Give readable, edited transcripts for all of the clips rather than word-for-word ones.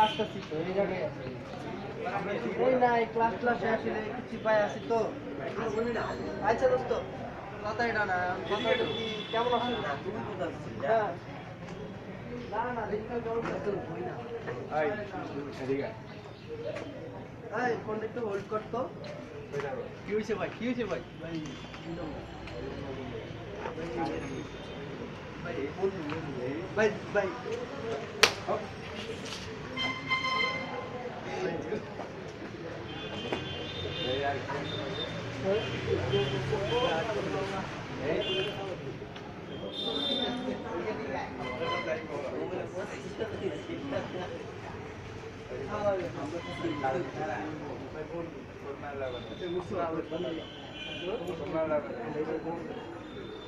আসতেছি তো এই জায়গায় আছি। এই না এই ক্লাসে আসলে কিছু পাই আছি তো। আচ্ছা দোস্ত কথাই না কথাটা কি কেমন আছো? হ্যাঁ। না দেখতে কেমন আছো? হই না। এই ফোনটা একটু হোল্ড কর তো। কি হয়েছে ভাই? কি হয়েছে ভাই? ভাই ভাই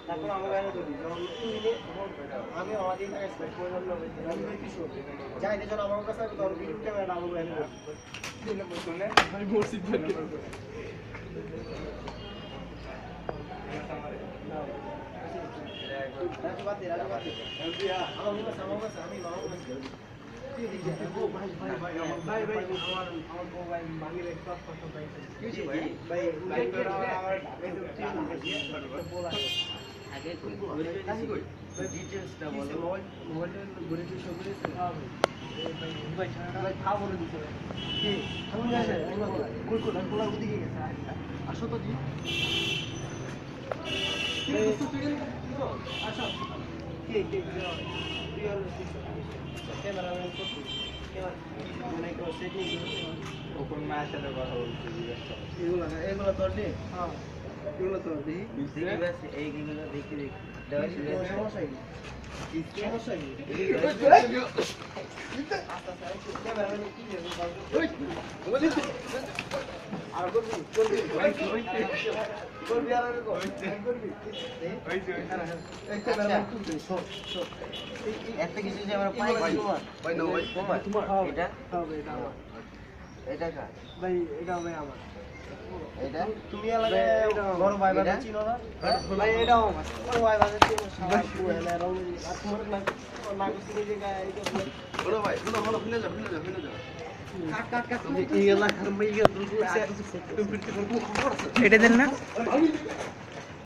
তারপর আমার আমি আমাদের যাই যখন আমার কাছে আমি তোর ভিডিও ক্যামেরা আমার ভাই মসজিদ আসো তো জি আচ্ছা ক্যামেরাম্যান করছি এগুলো তোর নে হ্যাঁ এগুলো তোর দিই এইগুলো দেখি সমস্যা কি সমস্যা কি আর করবি করবি আর করবি একটা কিছু যে আমরা পাই তোমার এটা এটা আমার এটা কার ভাই এটা ভাই আমার এটা তুমি আলাদা বড় ভাই ভাই চিনো না ভাই এটাও আমার বড় ভাই ভাই চিনো সবাই পুয়েলা রঙের আর তোমার না কিছু যে এটা বড় ভাই হলো ফিরে যা কাট এই এলাকার মেয়ে এটা দেন না